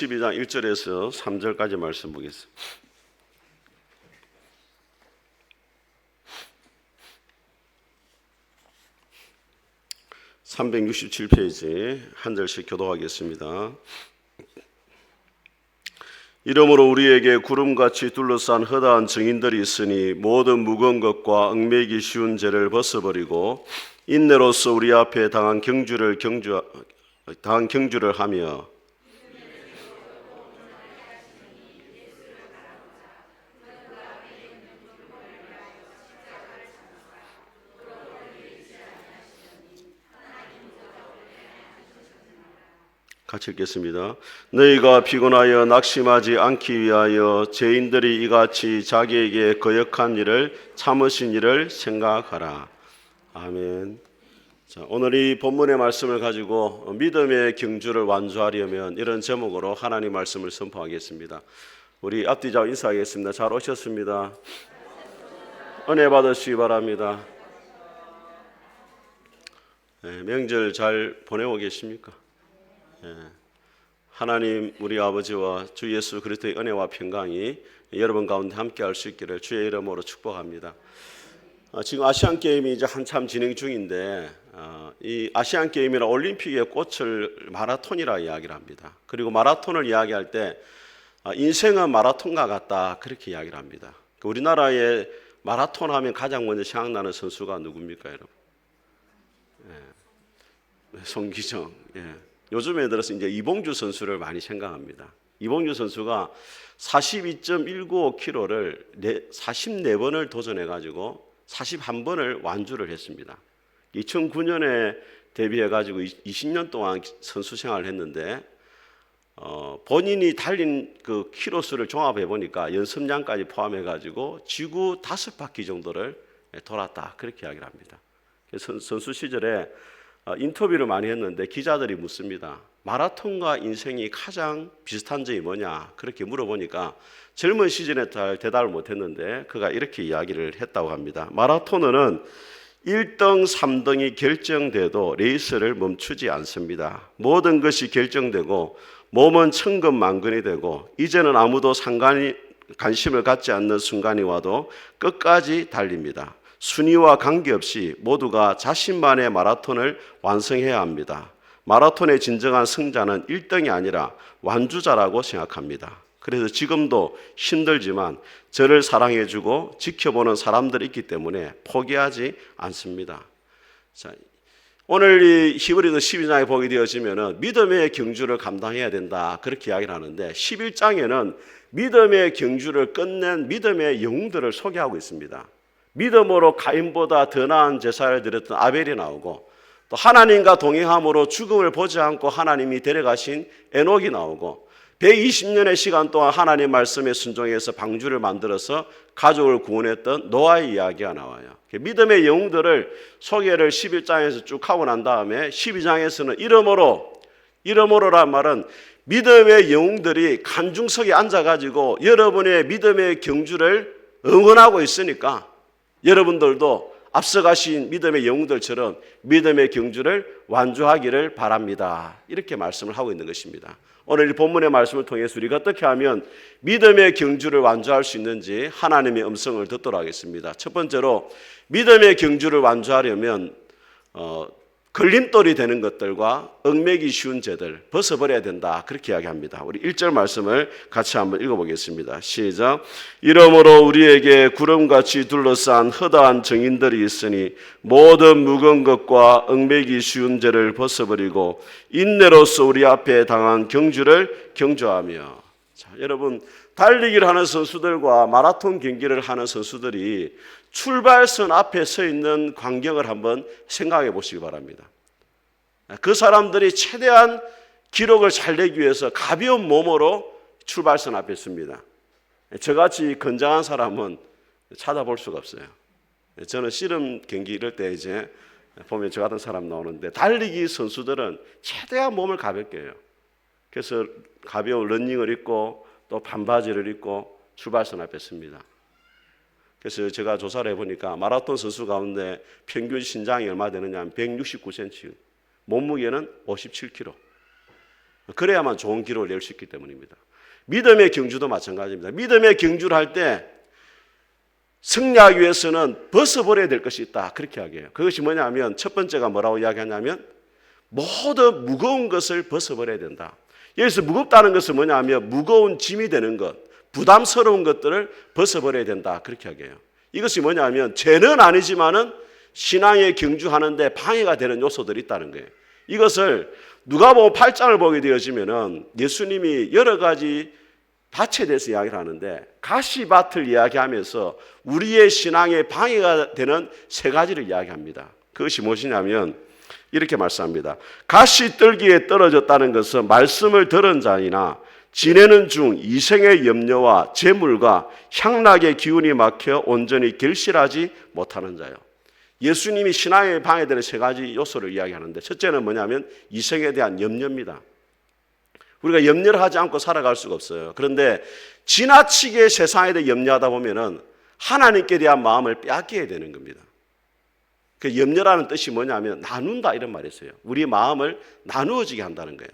12장 1절에서 3절까지 말씀 보겠습니다. 367페이지 한 절씩 교독하겠습니다. 이러므로 우리에게 구름같이 둘러싼 허다한 증인들이 있으니 모든 무거운 것과 얽매이기 쉬운 죄를 벗어버리고 인내로서 우리 앞에 당한 경주를 하며 같이 읽겠습니다. 너희가 피곤하여 낙심하지 않기 위하여 죄인들이 이같이 자기에게 거역한 일을 참으신 일을 생각하라. 아멘. 자, 오늘 이 본문의 말씀을 가지고 믿음의 경주를 완주하려면 이런 제목으로 하나님 말씀을 선포하겠습니다. 우리 앞뒤 좌우 인사하겠습니다. 잘 오셨습니다. 은혜 받으시기 바랍니다. 네, 명절 잘 보내고 계십니까? 하나님 우리 아버지와 주 예수 그리스도의 은혜와 평강이 여러분 가운데 함께 할 수 있기를 주의 이름으로 축복합니다. 지금 아시안 게임이 이제 한참 진행 중인데 이 아시안 게임이나 올림픽의 꽃을 마라톤이라 이야기를 합니다. 그리고 마라톤을 이야기할 때 인생은 마라톤과 같다 그렇게 이야기를 합니다. 우리나라에 마라톤 하면 가장 먼저 생각나는 선수가 누굽니까, 여러분? 송기정. 요즘에 들어서 이제 이봉주 선수를 많이 생각합니다. 이봉주 선수가 42.195km를 44번을 도전해가지고 41번을 완주를 했습니다. 2009년에 데뷔해가지고 20년 동안 선수 생활을 했는데 본인이 달린 그 키로수를 종합해 보니까 연습량까지 포함해가지고 지구 5바퀴 정도를 돌았다 그렇게 이야기를 합니다. 선수 시절에 인터뷰를 많이 했는데 기자들이 묻습니다. 마라톤과 인생이 가장 비슷한 점이 뭐냐 그렇게 물어보니까 젊은 시절에 잘 대답을 못했는데 그가 이렇게 이야기를 했다고 합니다. 마라토너는 1등, 3등이 결정돼도 레이스를 멈추지 않습니다. 모든 것이 결정되고 몸은 천근만근이 되고 이제는 아무도 관심을 갖지 않는 순간이 와도 끝까지 달립니다. 순위와 관계없이 모두가 자신만의 마라톤을 완성해야 합니다. 마라톤의 진정한 승자는 1등이 아니라 완주자라고 생각합니다. 그래서 지금도 힘들지만 저를 사랑해주고 지켜보는 사람들이 있기 때문에 포기하지 않습니다. 자, 오늘 이 히브리서 12장에 보게 되어지면 믿음의 경주를 감당해야 된다 그렇게 이야기를 하는데 11장에는 믿음의 경주를 끝낸 믿음의 영웅들을 소개하고 있습니다. 믿음으로 가인보다 더 나은 제사를 드렸던 아벨이 나오고 또 하나님과 동행함으로 죽음을 보지 않고 하나님이 데려가신 에녹이 나오고 120년의 시간 동안 하나님 말씀에 순종해서 방주를 만들어서 가족을 구원했던 노아의 이야기가 나와요. 믿음의 영웅들을 소개를 11장에서 쭉 하고 난 다음에 12장에서는 이러므로란 말은 믿음의 영웅들이 간중석에 앉아가지고 여러분의 믿음의 경주를 응원하고 있으니까 여러분들도 앞서가신 믿음의 영웅들처럼 믿음의 경주를 완주하기를 바랍니다. 이렇게 말씀을 하고 있는 것입니다. 오늘 이 본문의 말씀을 통해서 우리가 어떻게 하면 믿음의 경주를 완주할 수 있는지 하나님의 음성을 듣도록 하겠습니다. 첫 번째로 믿음의 경주를 완주하려면 걸림돌이 되는 것들과 얽매기 쉬운 죄들 벗어버려야 된다 그렇게 이야기합니다. 우리 1절 말씀을 같이 한번 읽어보겠습니다. 시작. 이러므로 우리에게 구름같이 둘러싼 허다한 증인들이 있으니 모든 무거운 것과 얽매기 쉬운 죄를 벗어버리고 인내로서 우리 앞에 당한 경주를 경주하며. 자, 여러분 달리기를 하는 선수들과 마라톤 경기를 하는 선수들이 출발선 앞에 서 있는 광경을 한번 생각해 보시기 바랍니다. 그 사람들이 최대한 기록을 잘 내기 위해서 가벼운 몸으로 출발선 앞에 섭니다. 저같이 건장한 사람은 찾아볼 수가 없어요. 저는 씨름 경기 이럴 때 이제 보면 저 같은 사람 나오는데 달리기 선수들은 최대한 몸을 가볍게 해요. 그래서 가벼운 러닝을 입고 또 반바지를 입고 출발선 앞에 섭니다. 그래서 제가 조사를 해보니까 마라톤 선수 가운데 평균 신장이 얼마 되느냐 하면 169cm, 몸무게는 57kg. 그래야만 좋은 기록을 낼 수 있기 때문입니다. 믿음의 경주도 마찬가지입니다. 믿음의 경주를 할 때 승리하기 위해서는 벗어버려야 될 것이 있다. 그렇게 이야기해요. 그것이 뭐냐면 첫 번째가 뭐라고 이야기하냐면 모든 무거운 것을 벗어버려야 된다. 여기서 무겁다는 것은 뭐냐면 무거운 짐이 되는 것, 부담스러운 것들을 벗어버려야 된다. 그렇게 이야기해요. 이것이 뭐냐면 죄는 아니지만은 신앙에 경주하는데 방해가 되는 요소들이 있다는 거예요. 이것을 누가복음 8장을 보게 되어지면은 예수님이 여러 가지 밭에 대해서 이야기를 하는데 가시밭을 이야기하면서 우리의 신앙에 방해가 되는 세 가지를 이야기합니다. 그것이 무엇이냐면 이렇게 말씀합니다. 가시떨기에 떨어졌다는 것은 말씀을 들은 자이나 지내는 중 이생의 염려와 재물과 향락의 기운이 막혀 온전히 결실하지 못하는 자요. 예수님이 신앙에 방해되는 세 가지 요소를 이야기하는데 첫째는 뭐냐면 이생에 대한 염려입니다. 우리가 염려를 하지 않고 살아갈 수가 없어요. 그런데 지나치게 세상에 대해 염려하다 보면은 하나님께 대한 마음을 빼앗기게 되는 겁니다. 그 염려라는 뜻이 뭐냐면 나눈다 이런 말이 있어요. 우리 마음을 나누어지게 한다는 거예요.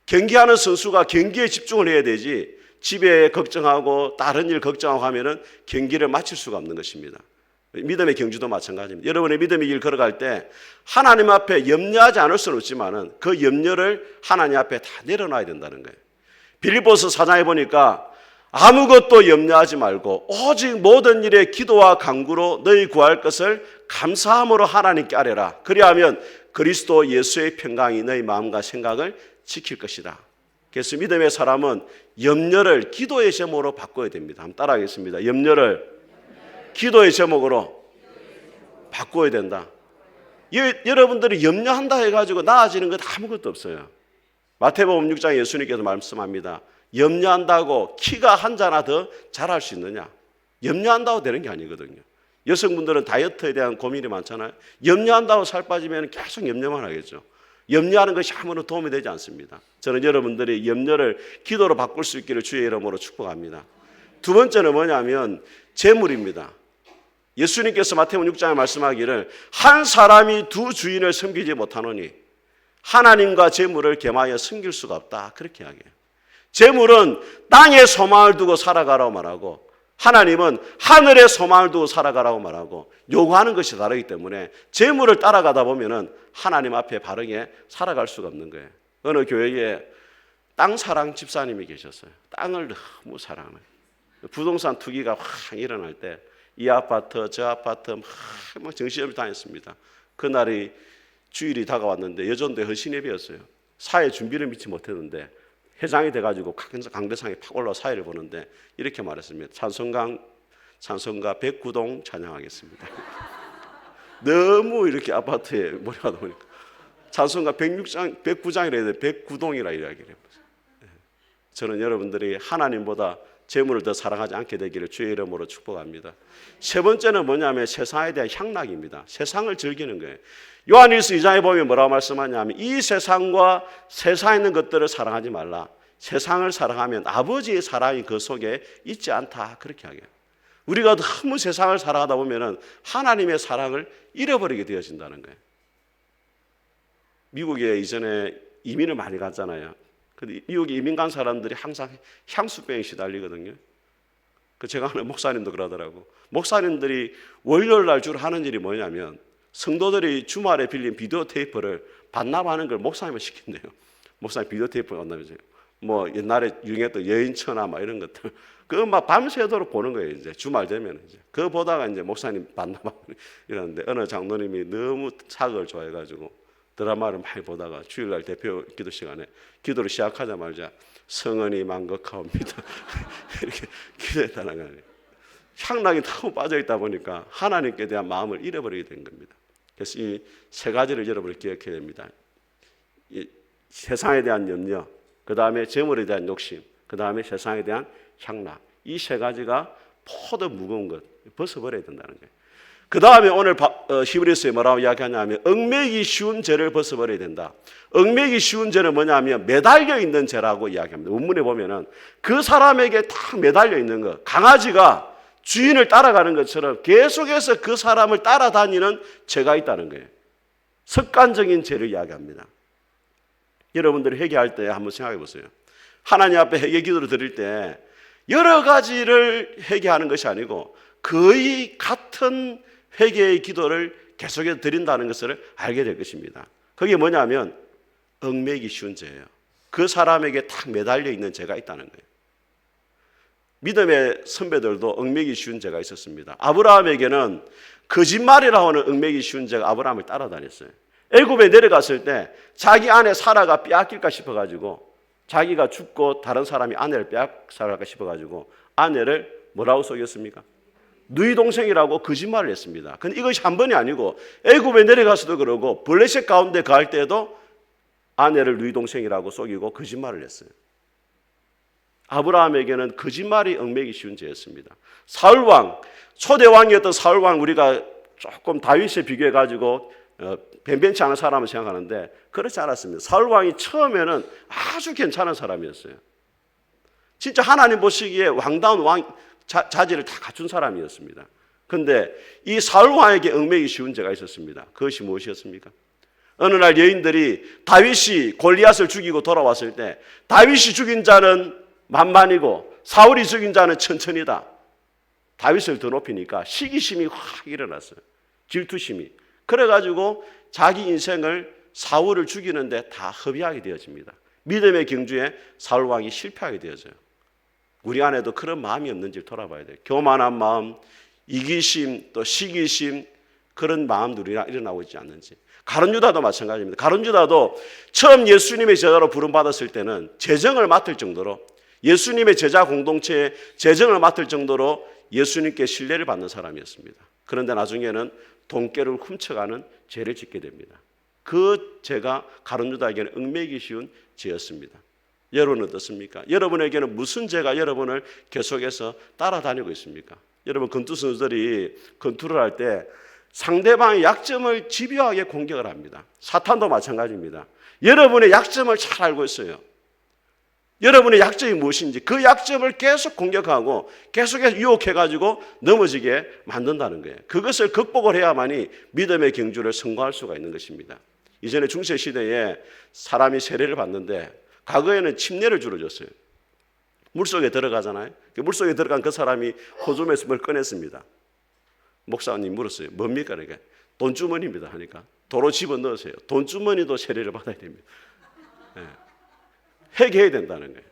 경기하는 선수가 경기에 집중을 해야 되지 집에 걱정하고 다른 일 걱정하고 하면은 경기를 마칠 수가 없는 것입니다. 믿음의 경주도 마찬가지입니다. 여러분의 믿음의 길 걸어갈 때 하나님 앞에 염려하지 않을 수는 없지만은 그 염려를 하나님 앞에 다 내려놔야 된다는 거예요. 빌립보서 4장에 보니까 아무것도 염려하지 말고 오직 모든 일에 기도와 간구로 너희 구할 것을 감사함으로 하나님께 아뢰라. 그리하면 그리스도 예수의 평강이 너희 마음과 생각을 지킬 것이다. 그래서 믿음의 사람은 염려를 기도의 제목으로 바꿔야 됩니다. 한번 따라하겠습니다. 염려를 기도의 제목으로 바꿔야 된다. 여러분들이 염려한다 해가지고 나아지는 것 아무것도 없어요. 마태복음 6장에 예수님께서 말씀합니다. 염려한다고 키가 한 자나 더 자랄 수 있느냐? 염려한다고 되는 게 아니거든요. 여성분들은 다이어트에 대한 고민이 많잖아요. 염려한다고 살 빠지면 계속 염려만 하겠죠. 염려하는 것이 아무런 도움이 되지 않습니다. 저는 여러분들이 염려를 기도로 바꿀 수 있기를 주의 이름으로 축복합니다. 두 번째는 뭐냐면 재물입니다. 예수님께서 마태복음 6장에 말씀하기를 한 사람이 두 주인을 섬기지 못하노니 하나님과 재물을 겸하여 섬길 수가 없다. 그렇게 이야기해요. 재물은 땅에 소망을 두고 살아가라고 말하고 하나님은 하늘에 소망을 두고 살아가라고 말하고 요구하는 것이 다르기 때문에 재물을 따라가다 보면은 하나님 앞에 바르게 살아갈 수가 없는 거예요. 어느 교회에 땅 사랑 집사님이 계셨어요. 땅을 너무 사랑하는 부동산 투기가 확 일어날 때 이 아파트 저 아파트 막 정신없이 다녔습니다. 그날이 주일이 다가왔는데 여전도에 헌신예배였어요. 사회 준비를 미치 못했는데 회장이 돼가지고 강대상에 팍 올라와 사회를 보는데 이렇게 말했습니다. 찬송가 109동 찬양하겠습니다. 너무 이렇게 아파트에 몰려가다 보니까 찬송가 109장이라 해야 돼 109동이라 이야기를 해봤어요. 저는 여러분들이 하나님보다 재물을 더 사랑하지 않게 되기를 주의 이름으로 축복합니다. 세 번째는 뭐냐면 세상에 대한 향락입니다. 세상을 즐기는 거예요. 요한일서 2장에 보면 뭐라고 말씀하냐면 이 세상과 세상에 있는 것들을 사랑하지 말라. 세상을 사랑하면 아버지의 사랑이 그 속에 있지 않다. 그렇게 하게요. 우리가 너무 세상을 사랑하다 보면 하나님의 사랑을 잃어버리게 되어진다는 거예요. 미국에 이전에 이민을 많이 갔잖아요. 근데 미국에 이민 간 사람들이 항상 향수병에 시달리거든요. 제가 아는 목사님도 그러더라고. 목사님들이 월요일 날 주로 하는 일이 뭐냐면 성도들이 주말에 빌린 비디오 테이프를 반납하는 걸 목사님을 시킨대요. 목사님 비디오 테이프 반납해줘요. 뭐 옛날에 유행했던 여인처나 막 이런 것들 그거 막 밤새도록 보는 거예요. 이제 주말 되면 이제 그거 보다가 이제 목사님 반납하고 이러는데 어느 장로님이 너무 사극을 좋아해가지고 드라마를 많이 보다가 주일날 대표 기도 시간에 기도를 시작하자마자 성은이 만극하옵니다. 이렇게 기도했다는 거예요. 향락이 너무 빠져있다 보니까 하나님께 대한 마음을 잃어버리게 된 겁니다. 그래서 이 세 가지를 여러분이 기억해야 됩니다. 이 세상에 대한 염려, 그 다음에 재물에 대한 욕심, 그 다음에 세상에 대한 향락. 이 세 가지가 모두 무거운 것 벗어버려야 된다는 거예요. 그 다음에 오늘 히브리서에 뭐라고 이야기하냐면 얽매기 쉬운 죄를 벗어버려야 된다. 얽매기 쉬운 죄는 뭐냐면 매달려 있는 죄라고 이야기합니다. 원문에 보면은 그 사람에게 딱 매달려 있는 것. 강아지가 주인을 따라가는 것처럼 계속해서 그 사람을 따라다니는 죄가 있다는 거예요. 습관적인 죄를 이야기합니다. 여러분들이 회개할 때 한번 생각해 보세요. 하나님 앞에 회개 기도를 드릴 때 여러 가지를 회개하는 것이 아니고 거의 같은 회개의 기도를 계속해서 드린다는 것을 알게 될 것입니다. 그게 뭐냐면 얽매이기 쉬운 죄예요. 그 사람에게 딱 매달려 있는 죄가 있다는 거예요. 믿음의 선배들도 얽매이기 쉬운 죄가 있었습니다. 아브라함에게는 거짓말이라고 하는 얽매이기 쉬운 죄가 아브라함을 따라다녔어요. 애굽에 내려갔을 때 자기 아내 사라가 빼앗길까 싶어가지고 자기가 죽고 다른 사람이 아내를 빼앗을까 싶어가지고 아내를 뭐라고 속였습니까? 누이 동생이라고 거짓말을 했습니다. 근데 이것이 한 번이 아니고 애굽에 내려가서도 그러고 블레셋 가운데 갈 때도 아내를 누이 동생이라고 속이고 거짓말을 했어요. 아브라함에게는 거짓말이 얽매이기 쉬운 죄였습니다. 사울왕, 초대왕이었던 사울왕 우리가 조금 다윗에 비교해가지고 변변치 않은 사람을 생각하는데 그렇지 않았습니다. 사울왕이 처음에는 아주 괜찮은 사람이었어요. 진짜 하나님 보시기에 왕다운 왕 자질을 다 갖춘 사람이었습니다. 그런데 이 사울왕에게 얽매이기 쉬운 죄가 있었습니다. 그것이 무엇이었습니까? 어느 날 여인들이 다윗이 골리앗을 죽이고 돌아왔을 때 다윗이 죽인 자는 만만이고 사울이 죽인 자는 천천히다. 다윗을 더 높이니까 시기심이 확 일어났어요. 질투심이. 그래가지고 자기 인생을 사울을 죽이는데 다 허비하게 되어집니다. 믿음의 경주에 사울왕이 실패하게 되어져요. 우리 안에도 그런 마음이 없는지 돌아봐야 돼요. 교만한 마음, 이기심, 또 시기심 그런 마음들이 일어나고 있지 않는지. 가룟 유다도 마찬가지입니다. 가룟 유다도 처음 예수님의 제자로 부름받았을 때는 재정을 맡을 정도로 예수님의 제자 공동체에 재정을 맡을 정도로 예수님께 신뢰를 받는 사람이었습니다. 그런데 나중에는 돈깨를 훔쳐가는 죄를 짓게 됩니다. 그 죄가 가룟 유다에게는 얽매이기 쉬운 죄였습니다. 여러분은 어떻습니까? 여러분에게는 무슨 죄가 여러분을 계속해서 따라다니고 있습니까? 여러분 권투 선수들이 권투를 할 때 상대방의 약점을 집요하게 공격을 합니다. 사탄도 마찬가지입니다. 여러분의 약점을 잘 알고 있어요. 여러분의 약점이 무엇인지 그 약점을 계속 공격하고 계속해서 유혹해가지고 넘어지게 만든다는 거예요. 그것을 극복을 해야만이 믿음의 경주를 성공할 수가 있는 것입니다. 이전에 중세시대에 사람이 세례를 받는데 과거에는 침례를 주로 줬어요. 물속에 들어가잖아요. 물속에 들어간 그 사람이 호주머니에서 뭘 꺼냈습니다. 목사님 물었어요. 뭡니까? 그러니까 돈주머니입니다 하니까 도로 집어넣으세요. 돈주머니도 세례를 받아야 됩니다. 네. 회개해야 된다는 거예요.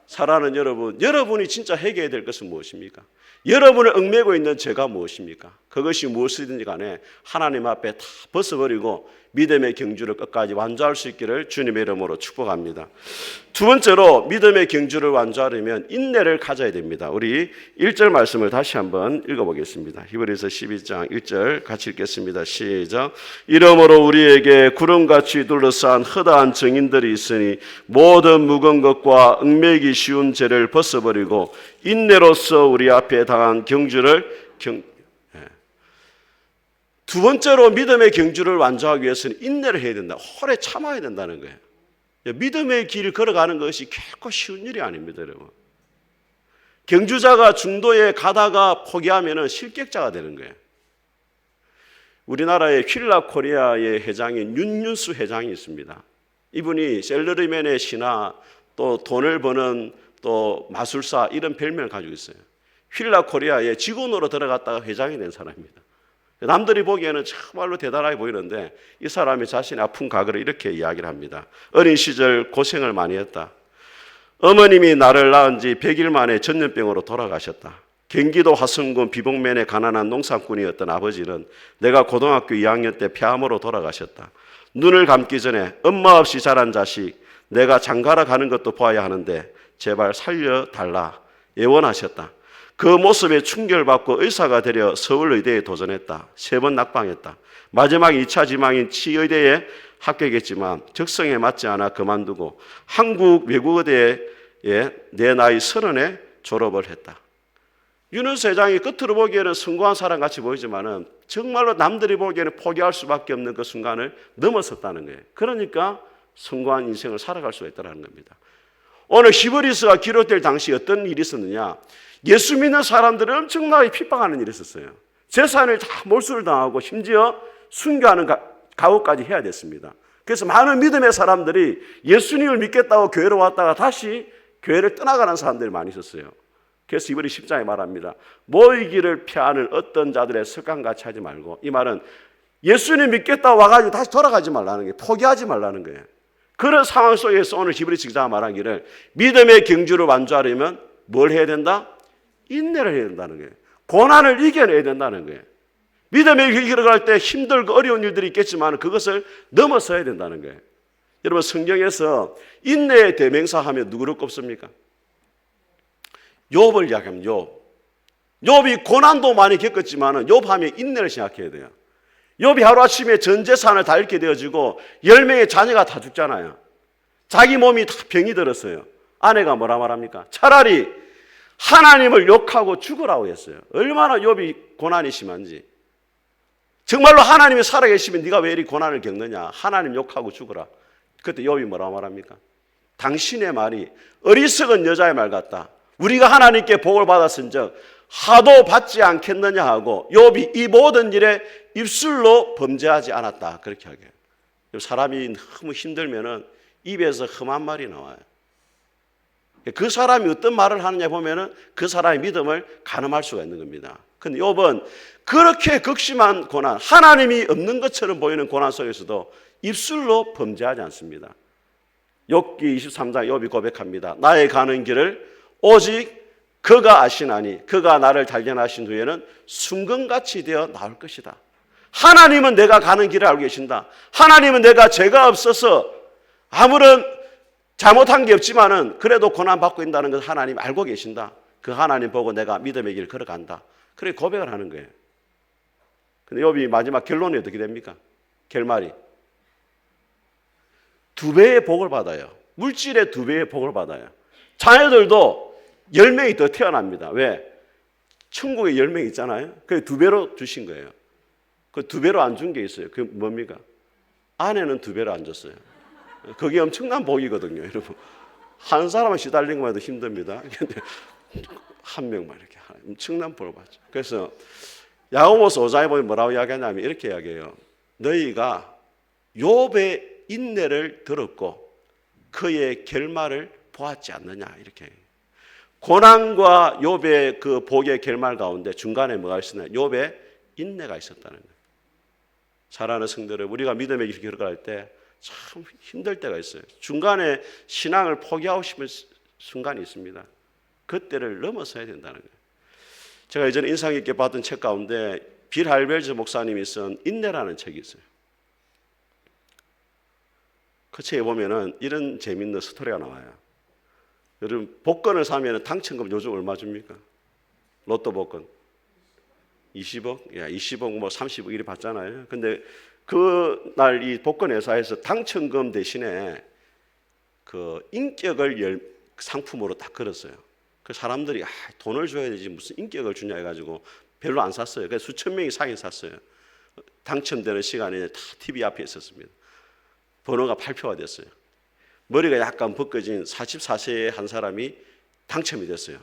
사랑하는 여러분, 여러분이 진짜 회개해야 될 것은 무엇입니까? 여러분을 얽매고 있는 죄가 무엇입니까? 그것이 무엇이든지 간에 하나님 앞에 다 벗어버리고 믿음의 경주를 끝까지 완주할 수 있기를 주님의 이름으로 축복합니다. 두 번째로 믿음의 경주를 완주하려면 인내를 가져야 됩니다. 우리 1절 말씀을 다시 한번 읽어보겠습니다. 히브리서 12장 1절 같이 읽겠습니다. 시작. 이러므로 우리에게 구름같이 둘러싼 허다한 증인들이 있으니 모든 묵은 것과 얽매이기 쉬운 죄를 벗어버리고 인내로서 우리 앞에 당한 경주를 두 번째로 믿음의 경주를 완주하기 위해서는 인내를 해야 된다. 오래 참아야 된다는 거예요. 믿음의 길을 걸어가는 것이 결코 쉬운 일이 아닙니다, 여러분. 경주자가 중도에 가다가 포기하면 실격자가 되는 거예요. 우리나라의 휠라 코리아의 회장인 윤윤수 회장이 있습니다. 이분이 셀러리맨의 신화, 또 돈을 버는 또 마술사 이런 별명을 가지고 있어요. 휠라 코리아의 직원으로 들어갔다가 회장이 된 사람입니다. 남들이 보기에는 정말로 대단하게 보이는데 이 사람이 자신의 아픈 과거를 이렇게 이야기를 합니다. 어린 시절 고생을 많이 했다. 어머님이 나를 낳은 지 100일 만에 전염병으로 돌아가셨다. 경기도 화성군 비봉면의 가난한 농산꾼이었던 아버지는 내가 고등학교 2학년 때 폐암으로 돌아가셨다. 눈을 감기 전에 엄마 없이 자란 자식, 내가 장가러 가는 것도 보아야 하는데 제발 살려달라 예원하셨다. 그 모습에 충격받고 의사가 되려 서울의대에 도전했다. 3번 낙방했다. 마지막 2차 지망인 치의대에 합격했지만 적성에 맞지 않아 그만두고 한국 외국어대에 내 나이 30에 졸업을 했다. 윤은수 회장이 겉으로 보기에는 성공한 사람 같이 보이지만 정말로 남들이 보기에는 포기할 수밖에 없는 그 순간을 넘어섰다는 거예요. 그러니까 성공한 인생을 살아갈 수가 있다는 겁니다. 오늘 히브리서가 기록될 당시 어떤 일이 있었느냐? 예수 믿는 사람들을 엄청나게 핍박하는 일이 있었어요. 재산을 다 몰수를 당하고 심지어 순교하는 각오까지 해야 됐습니다. 그래서 많은 믿음의 사람들이 예수님을 믿겠다고 교회로 왔다가 다시 교회를 떠나가는 사람들이 많이 있었어요. 그래서 이번에 10장에 말합니다. 모이기를 피하는 어떤 자들의 습관같이 하지 말고, 이 말은 예수님 믿겠다고 와가지고 다시 돌아가지 말라는 거예요. 포기하지 말라는 거예요. 그런 상황 속에서 오늘 히브리서 기자가 말하기를 믿음의 경주를 완주하려면 뭘 해야 된다? 인내를 해야 된다는 거예요. 고난을 이겨내야 된다는 거예요. 믿음의 길을 갈 때 힘들고 어려운 일들이 있겠지만 그것을 넘어서야 된다는 거예요. 여러분, 성경에서 인내의 대명사하면 누구를 꼽습니까? 욥을 이야기하면 욥이 고난도 많이 겪었지만 욥하면 인내를 생각해야 돼요. 욥이 하루아침에 전 재산을 다 잃게 되어지고 10명의 자녀가 다 죽잖아요. 자기 몸이 다 병이 들었어요. 아내가 뭐라 말합니까? 차라리 하나님을 욕하고 죽으라고 했어요. 얼마나 욥이 고난이 심한지. 정말로 하나님이 살아계시면 네가 왜 이리 고난을 겪느냐? 하나님 욕하고 죽으라. 그때 욥이 뭐라고 말합니까? 당신의 말이 어리석은 여자의 말 같다. 우리가 하나님께 복을 받았은즉 하도 받지 않겠느냐 하고 욥이 이 모든 일에 입술로 범죄하지 않았다. 그렇게 하게. 사람이 너무 힘들면은 입에서 험한 말이 나와요. 그 사람이 어떤 말을 하느냐 보면은 그 사람의 믿음을 가늠할 수가 있는 겁니다. 근데 욥은 그렇게 극심한 고난, 하나님이 없는 것처럼 보이는 고난 속에서도 입술로 범죄하지 않습니다. 욥기 23장 욥이 고백합니다. 나의 가는 길을 오직 그가 아시나니 그가 나를 단련하신 후에는 순금같이 되어 나올 것이다. 하나님은 내가 가는 길을 알고 계신다. 하나님은 내가 죄가 없어서 아무런 잘못한 게 없지만은 그래도 고난받고 있다는 것을 하나님 알고 계신다. 그 하나님 보고 내가 믿음의 길을 걸어간다. 그래 고백을 하는 거예요. 근데 욥이 마지막 결론이 어떻게 됩니까? 결말이 2배의 복을 받아요. 물질의 2배의 복을 받아요. 자녀들도 10명이 더 태어납니다. 왜? 천국에 10명 있잖아요. 그래서 2배로 주신 거예요. 그 2배로 안 준 게 있어요. 그게 뭡니까? 아내는 2배로 안 줬어요. 그게 엄청난 복이거든요, 여러분. 한 사람은 시달린 것만 해도 힘듭니다. 근데 한 명만 이렇게 엄청난 복을 받죠. 그래서 야고보서 5장에 보면 뭐라고 이야기하냐면 이렇게 이야기해요. 너희가 욥의 인내를 들었고 그의 결말을 보았지 않느냐, 이렇게. 고난과 욥의 그 복의 결말 가운데 중간에 뭐가 있었냐? 욥의 인내가 있었다는 거예요. 사랑하는 성도들, 우리가 믿음의 길을 걸어갈 때 참 힘들 때가 있어요. 중간에 신앙을 포기하고 싶은 순간이 있습니다. 그때를 넘어서야 된다는 거예요. 제가 예전에 인상 깊게 봤던 책 가운데 빌 할벨즈 목사님이 쓴 인내라는 책이 있어요. 그 책에 보면은 이런 재밌는 스토리가 나와요. 여러분, 복권을 사면 당첨금 요즘 얼마 줍니까? 로또 복권 20억? 야, 20억 뭐 30억 이리 받잖아요. 근데 그날 이 복권 회사에서 당첨금 대신에 그 인격을 상품으로 딱 걸었어요. 그 사람들이 돈을 줘야 되지 무슨 인격을 주냐 해가지고 별로 안 샀어요. 그래서 수천 명이 사긴 샀어요. 당첨되는 시간에 다 TV 앞에 있었습니다. 번호가 발표가 됐어요. 머리가 약간 벗겨진 44세의 한 사람이 당첨이 됐어요.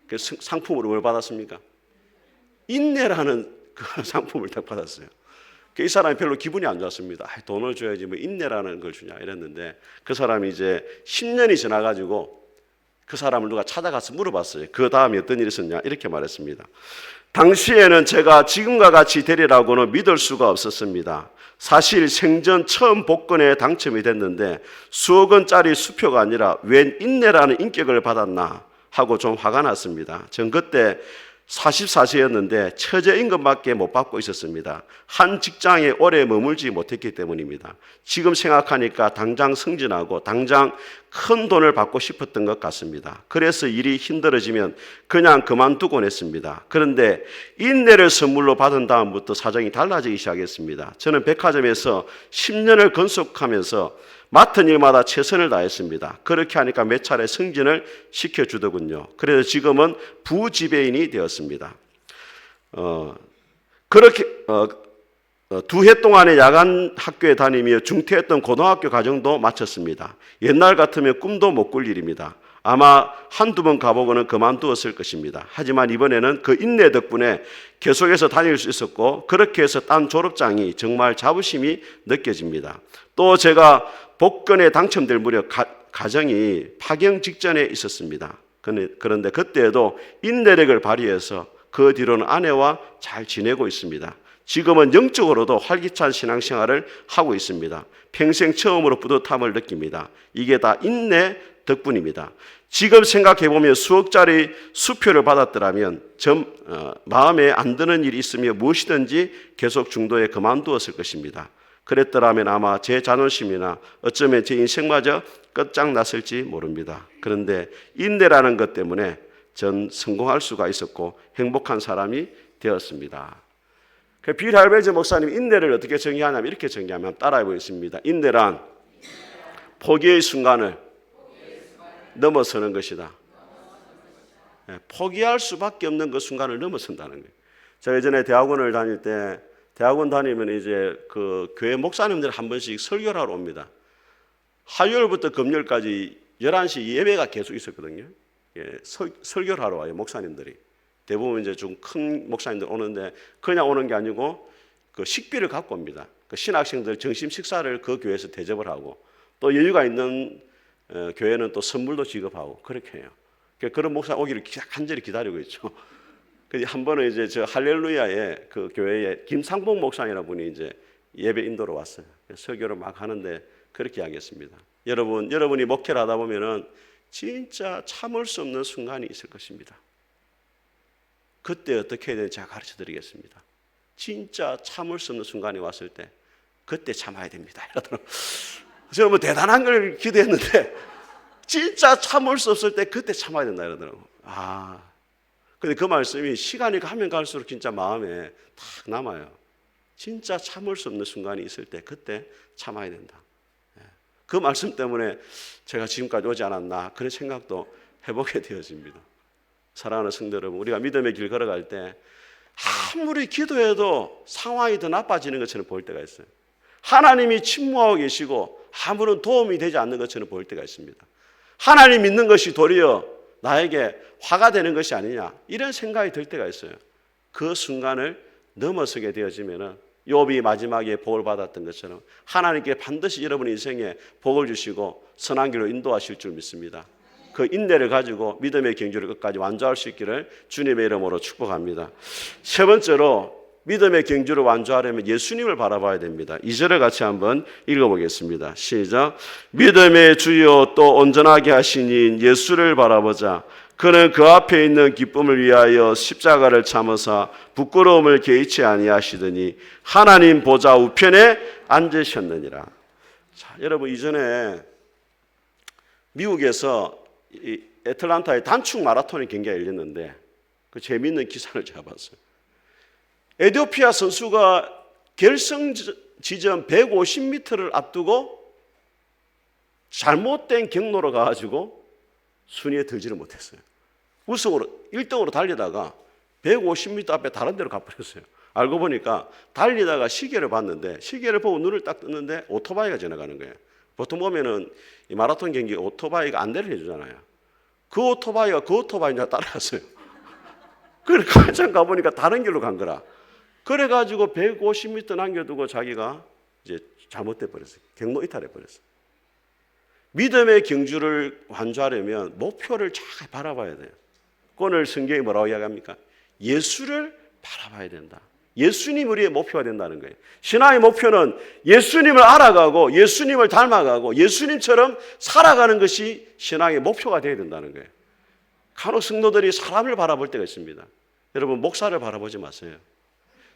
그래서 상품으로 뭘 받았습니까? 인내라는 그 상품을 딱 받았어요. 이 사람이 별로 기분이 안 좋았습니다. 돈을 줘야지 뭐 인내라는 걸 주냐 이랬는데 그 사람이 이제 10년이 지나가지고 그 사람을 누가 찾아가서 물어봤어요. 그 다음에 어떤 일이 있었냐 이렇게 말했습니다. 당시에는 제가 지금과 같이 되리라고는 믿을 수가 없었습니다. 사실 생전 처음 복권에 당첨이 됐는데 수억 원짜리 수표가 아니라 웬 인내라는 인격을 받았나 하고 좀 화가 났습니다. 전 그때 44세였는데 처제 임금밖에 못 받고 있었습니다. 한 직장에 오래 머물지 못했기 때문입니다. 지금 생각하니까 당장 승진하고 당장 큰 돈을 받고 싶었던 것 같습니다. 그래서 일이 힘들어지면 그냥 그만두곤 했습니다. 그런데 인내를 선물로 받은 다음부터 사정이 달라지기 시작했습니다. 저는 백화점에서 10년을 건속하면서 맡은 일마다 최선을 다했습니다. 그렇게 하니까 몇 차례 승진을 시켜주더군요. 그래서 지금은 부지배인이 되었습니다. 그렇게 2해 동안의 야간 학교에 다니며 중퇴했던 고등학교 과정도 마쳤습니다. 옛날 같으면 꿈도 못 꿀 일입니다. 아마 한두 번 가보고는 그만두었을 것입니다. 하지만 이번에는 그 인내 덕분에 계속해서 다닐 수 있었고 그렇게 해서 딴 졸업장이 정말 자부심이 느껴집니다. 또 제가 복권에 당첨될 무렵 가정이 파경 직전에 있었습니다. 그런데 그때에도 인내력을 발휘해서 그 뒤로는 아내와 잘 지내고 있습니다. 지금은 영적으로도 활기찬 신앙생활을 하고 있습니다. 평생 처음으로 뿌듯함을 느낍니다. 이게 다 인내 덕분입니다. 지금 생각해보면 수억짜리 수표를 받았더라면 마음에 안 드는 일이 있으며 무엇이든지 계속 중도에 그만두었을 것입니다. 그랬더라면 아마 제 자존심이나 어쩌면 제 인생마저 끝장났을지 모릅니다. 그런데 인내라는 것 때문에 전 성공할 수가 있었고 행복한 사람이 되었습니다. 빌 할베제 목사님 인내를 어떻게 정의하냐면 이렇게 정의하면 따라해 보겠습니다. 인내란 포기의 순간을 넘어서는 것이다. 포기할 수밖에 없는 그 순간을 넘어선다는 거예요. 제가 예전에 대학원을 다닐 때 대학원 다니면 이제 그 교회 목사님들 한 번씩 설교를 하러 옵니다. 화요일부터 금요일까지 11시 예배가 계속 있었거든요. 설교를 하러 와요, 목사님들이. 대부분 이제 좀 큰 목사님들 오는데 그냥 오는 게 아니고 그 식비를 갖고 옵니다. 그 신학생들 점심 식사를 그 교회에서 대접을 하고 또 여유가 있는 교회는 또 선물도 지급하고 그렇게 해요. 그런 목사 오기를 간절히 기다리고 있죠. 한 번은 이제 저 할렐루야의 그 교회에 김상봉 목사님이라는 분이 이제 예배 인도로 왔어요. 설교를 막 하는데 그렇게 이야기했습니다. 여러분이 목회를 하다 보면은 진짜 참을 수 없는 순간이 있을 것입니다. 그때 어떻게 해야 되는지 제가 가르쳐 드리겠습니다. 진짜 참을 수 없는 순간이 왔을 때 그때 참아야 됩니다. 이러더라고요. 저는 뭐 대단한 걸 기대했는데 진짜 참을 수 없을 때 그때 참아야 된다 이러더라고요. 근데 그 말씀이 시간이 가면 갈수록 진짜 마음에 탁 남아요. 진짜 참을 수 없는 순간이 있을 때 그때 참아야 된다. 그 말씀 때문에 제가 지금까지 오지 않았나 그런 생각도 해보게 되어집니다. 사랑하는 성도 여러분, 우리가 믿음의 길 걸어갈 때 아무리 기도해도 상황이 더 나빠지는 것처럼 보일 때가 있어요. 하나님이 침묵하고 계시고 아무런 도움이 되지 않는 것처럼 보일 때가 있습니다. 하나님 믿는 것이 도리어 나에게 화가 되는 것이 아니냐 이런 생각이 들 때가 있어요. 그 순간을 넘어서게 되어지면은 욥이 마지막에 복을 받았던 것처럼 하나님께 반드시 여러분 인생에 복을 주시고 선한 길로 인도하실 줄 믿습니다. 그 인내를 가지고 믿음의 경주를 끝까지 완주할 수 있기를 주님의 이름으로 축복합니다. 세 번째로 믿음의 경주를 완주하려면 예수님을 바라봐야 됩니다. 2절을 같이 한번 읽어보겠습니다. 시작. 믿음의 주요 또 온전하게 하신 이인 예수를 바라보자. 그는 그 앞에 있는 기쁨을 위하여 십자가를 참으사 부끄러움을 개의치 아니하시더니 하나님 보좌 우편에 앉으셨느니라. 자, 여러분 이전에 미국에서 이 애틀란타의 단축 마라톤의 경기가 열렸는데 그 재미있는 기사를 제가 봤어요. 에티오피아 선수가 결승 지점 150m를 앞두고 잘못된 경로로 가가지고 순위에 들지를 못했어요. 우승으로 1등으로 달리다가 150m 앞에 다른 데로 가버렸어요. 알고 보니까 달리다가 시계를 봤는데 시계를 보고 눈을 딱 떴는데 오토바이가 지나가는 거예요. 보통 보면은 이 마라톤 경기 오토바이가 안내를 해주잖아요. 그 오토바이가 그 오토바이냐 따라갔어요. 그래서 한참 가보니까 다른 길로 간 거라. 그래가지고 150m 남겨두고 자기가 이제 잘못돼 버렸어요. 경로 이탈해 버렸어요. 믿음의 경주를 완주하려면 목표를 잘 바라봐야 돼요. 오늘 성경이 뭐라고 이야기합니까? 예수를 바라봐야 된다. 예수님 우리의 목표가 된다는 거예요. 신앙의 목표는 예수님을 알아가고 예수님을 닮아가고 예수님처럼 살아가는 것이 신앙의 목표가 되어야 된다는 거예요. 간혹 성도들이 사람을 바라볼 때가 있습니다. 여러분 목사를 바라보지 마세요.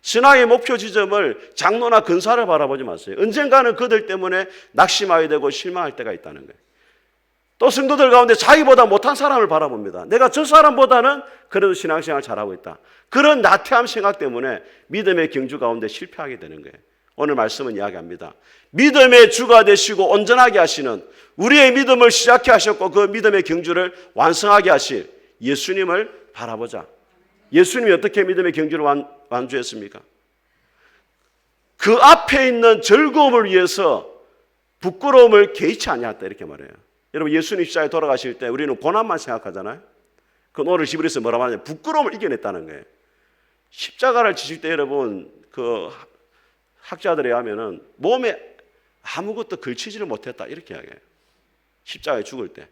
신앙의 목표 지점을 장로나 근사를 바라보지 마세요. 언젠가는 그들 때문에 낙심하게 되고 실망할 때가 있다는 거예요. 또 성도들 가운데 자기보다 못한 사람을 바라봅니다. 내가 저 사람보다는 그래도 신앙생활 잘하고 있다. 그런 나태함 생각 때문에 믿음의 경주 가운데 실패하게 되는 거예요. 오늘 말씀은 이야기합니다. 믿음의 주가 되시고 온전하게 하시는 우리의 믿음을 시작해 하셨고 그 믿음의 경주를 완성하게 하실 예수님을 바라보자. 예수님이 어떻게 믿음의 경주를 완주했습니까? 그 앞에 있는 즐거움을 위해서 부끄러움을 개의치 아니했다 이렇게 말해요. 여러분, 예수님 십자가에 돌아가실 때 우리는 고난만 생각하잖아요. 그 오늘 히브리서 뭐라 말하냐? 부끄러움을 이겨냈다는 거예요. 십자가를 지실 때 여러분, 그 학자들에 하면은 몸에 아무것도 걸치지를 못했다 이렇게 이야기해요. 십자가에 죽을 때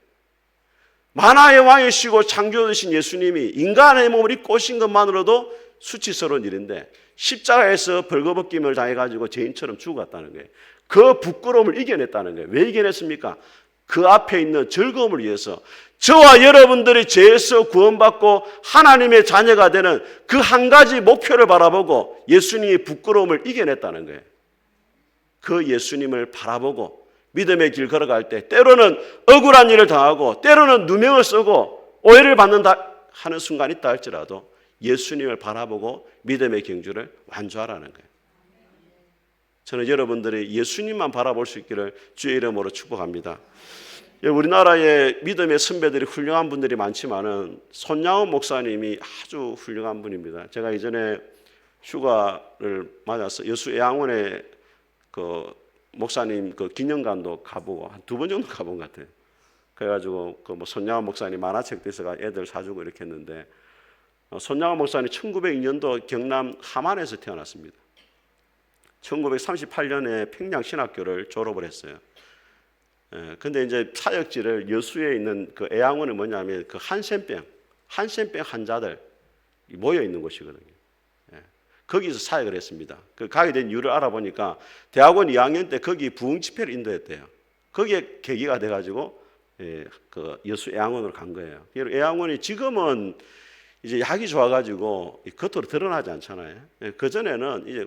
만화의 왕이시고 창조주신 예수님이 인간의 몸을 입고 오신 것만으로도 수치스러운 일인데 십자가에서 벌거벗김을 당해가지고 죄인처럼 죽어갔다는 거예요. 그 부끄러움을 이겨냈다는 거예요. 왜 이겨냈습니까? 그 앞에 있는 즐거움을 위해서 저와 여러분들이 죄에서 구원받고 하나님의 자녀가 되는 그 한 가지 목표를 바라보고 예수님이 부끄러움을 이겨냈다는 거예요. 그 예수님을 바라보고 믿음의 길 걸어갈 때 때로는 억울한 일을 당하고 때로는 누명을 쓰고 오해를 받는다 하는 순간이 있다 할지라도 예수님을 바라보고 믿음의 경주를 완주하라는 거예요. 저는 여러분들이 예수님만 바라볼 수 있기를 주의 이름으로 축복합니다. 우리나라의 믿음의 선배들이 훌륭한 분들이 많지만은 손양원 목사님이 아주 훌륭한 분입니다. 제가 이전에 휴가를 맞아서 여수 애양원에 그 목사님 그 기념관도 가보고 한 2번 정도 가본 것 같아요. 그래가지고 그 뭐 손양원 목사님 만화책도 있어가 애들 사주고 이렇게 했는데 손양원 목사님 1902년도 경남 함안에서 태어났습니다. 1938년에 평양신학교를 졸업을 했어요. 근데 이제 사역지를 여수에 있는 그 애양원이 뭐냐면 그 한센병 환자들 모여 있는 곳이거든요. 거기서 사역을 했습니다. 그 가게 된 이유를 알아보니까 대학원 2학년 때 거기 부흥 집회를 인도했대요. 거기에 계기가 돼가지고 그 여수 애양원으로 간 거예요. 애양원이 지금은 이제 약이 좋아가지고 겉으로 드러나지 않잖아요. 그 전에는 이제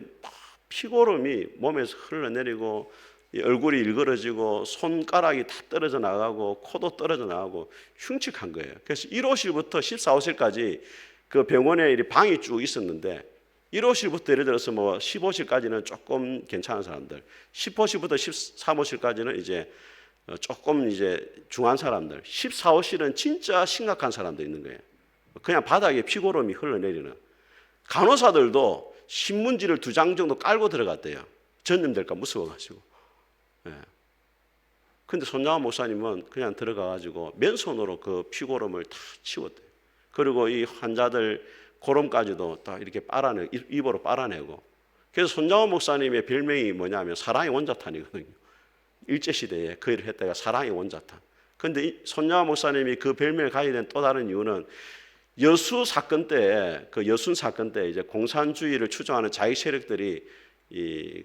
피고름이 몸에서 흘러내리고 얼굴이 일그러지고 손가락이 다 떨어져 나가고 코도 떨어져 나가고 흉측한 거예요. 그래서 1호실부터 14호실까지 그 병원에 방이 쭉 있었는데 1호실부터 예를 들어서 뭐 15호실까지는 조금 괜찮은 사람들, 10호실부터 13호실까지는 이제 조금 이제 중한 사람들, 14호실은 진짜 심각한 사람들 있는 거예요. 그냥 바닥에 피고름이 흘러내리는. 간호사들도 신문지를 2장 정도 깔고 들어갔대요. 전염될까 무서워가지고. 근데 손양원 목사님은 그냥 들어가가지고 맨손으로 그 피고름을 다 치웠대요. 그리고 이 환자들 고름까지도 다 이렇게 빨아내고 입으로 빨아내고. 그래서 손양원 목사님의 별명이 뭐냐면 사랑의 원자탄이거든요. 일제시대에 그 일을 했다가 사랑의 원자탄. 근데 손양원 목사님이 그 별명을 가지게 된 또 다른 이유는 여수 사건 때, 그 여순 사건 때 이제 공산주의를 추종하는 자익 세력들이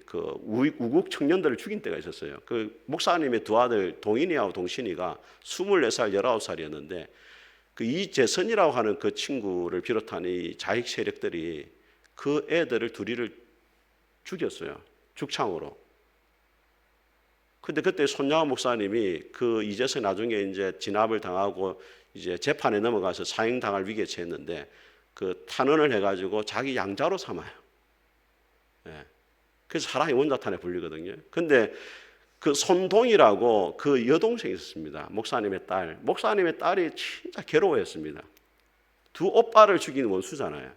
그 우국 청년들을 죽인 때가 있었어요. 그 목사님의 2 아들 동인이하고 동신이가 24살, 19살이었는데 그 이재선이라고 하는 그 친구를 비롯한 이 자익 세력들이 그 애들을 2을 죽였어요. 죽창으로. 근데 그때 손양원 목사님이 그 이재선 나중에 이제 진압을 당하고 이제 재판에 넘어가서 사형당할 위기에 처했는데 그 탄원을 해가지고 자기 양자로 삼아요. 그래서 사랑의 원자탄에 불리거든요. 근데 그 손동이라고 그 여동생이 있었습니다. 목사님의 딸. 목사님의 딸이 진짜 괴로워했습니다. 2 오빠를 죽인 원수잖아요.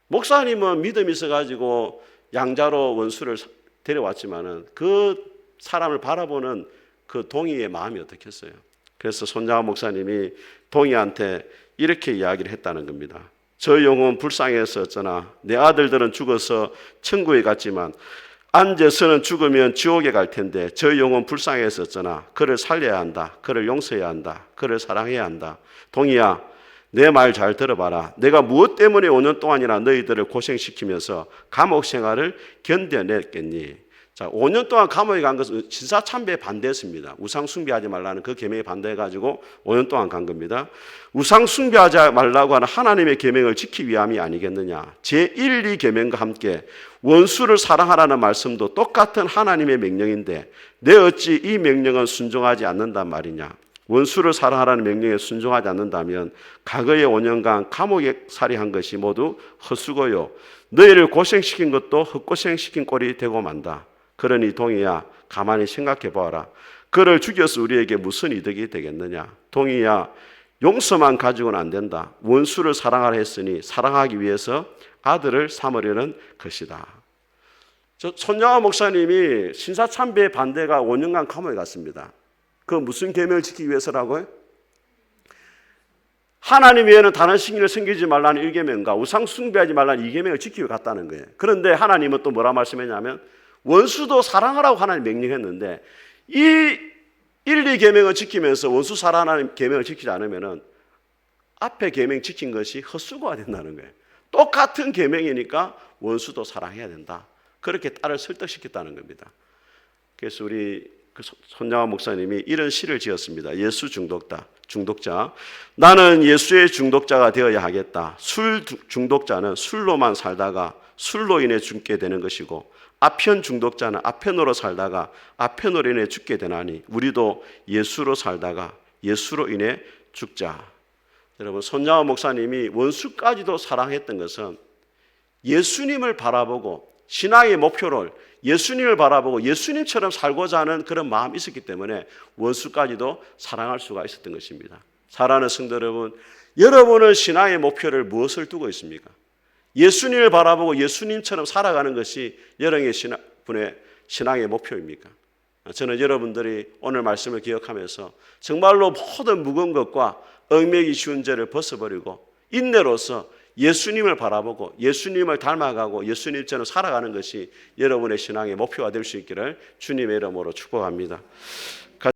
목사님은 믿음이 있어가지고 양자로 원수를 데려왔지만은 그 사람을 바라보는 그 동이의 마음이 어떻겠어요? 그래서 손양원 목사님이 동이한테 이렇게 이야기를 했다는 겁니다. 저 영혼 불쌍해서 어쩌나 내 아들들은 죽어서 천국에 갔지만 앉아서는 죽으면 지옥에 갈 텐데 저 영혼 불쌍해서 어쩌나 그를 살려야 한다. 그를 용서해야 한다. 그를 사랑해야 한다. 동이야, 내 말 잘 들어봐라. 내가 무엇 때문에 5년 동안이나 너희들을 고생시키면서 감옥 생활을 견뎌냈겠니? 자, 5년 동안 감옥에 간 것은 진사참배에 반대했습니다. 우상 숭배하지 말라는 그 계명에 반대해가지고 5년 동안 간 겁니다. 우상 숭배하지 말라고 하는 하나님의 계명을 지키기 위함이 아니겠느냐. 제1, 2계명과 함께 원수를 사랑하라는 말씀도 똑같은 하나님의 명령인데 내 어찌 이 명령은 순종하지 않는단 말이냐. 원수를 사랑하라는 명령에 순종하지 않는다면 과거의 5년간 감옥에 살이한 것이 모두 헛수고요. 너희를 고생시킨 것도 헛고생시킨 꼴이 되고 만다. 그러니 동이야, 가만히 생각해 보아라. 그를 죽여서 우리에게 무슨 이득이 되겠느냐. 동이야, 용서만 가지고는 안 된다. 원수를 사랑하라 했으니 사랑하기 위해서 아들을 삼으려는 것이다. 손양원 목사님이 신사참배의 반대가 5년간 감옥에 갔습니다. 그 무슨 계명을 지키기 위해서라고요? 하나님 외에는 다른 신을 섬기지 말라는 1계명과 우상 숭배하지 말라는 2계명을 지키고 갔다는 거예요. 그런데 하나님은 또 뭐라 말씀했냐면 원수도 사랑하라고 하나님 명령했는데 이 1, 2계명을 지키면서 원수 사랑하는 계명을 지키지 않으면 앞에 계명 지킨 것이 헛수고가 된다는 거예요. 똑같은 계명이니까 원수도 사랑해야 된다. 그렇게 딸을 설득시켰다는 겁니다. 그래서 우리 손양화 목사님이 이런 시를 지었습니다. 예수 중독자. 나는 예수의 중독자가 되어야 하겠다. 술 중독자는 술로만 살다가 술로 인해 죽게 되는 것이고 아편 중독자는 아편으로 살다가 아편으로 인해 죽게 되나니 우리도 예수로 살다가 예수로 인해 죽자. 여러분, 손양화 목사님이 원수까지도 사랑했던 것은 예수님을 바라보고 신앙의 목표를 예수님을 바라보고 예수님처럼 살고자 하는 그런 마음이 있었기 때문에 원수까지도 사랑할 수가 있었던 것입니다. 사랑하는 성도 여러분, 여러분은 신앙의 목표를 무엇을 두고 있습니까? 예수님을 바라보고 예수님처럼 살아가는 것이 여러분의 신앙의 목표입니까? 저는 여러분들이 오늘 말씀을 기억하면서 정말로 모든 무거운 것과 얽매이기 쉬운 죄를 벗어버리고 인내로서 예수님을 바라보고 예수님을 닮아가고 예수님처럼 살아가는 것이 여러분의 신앙의 목표가 될 수 있기를 주님의 이름으로 축복합니다.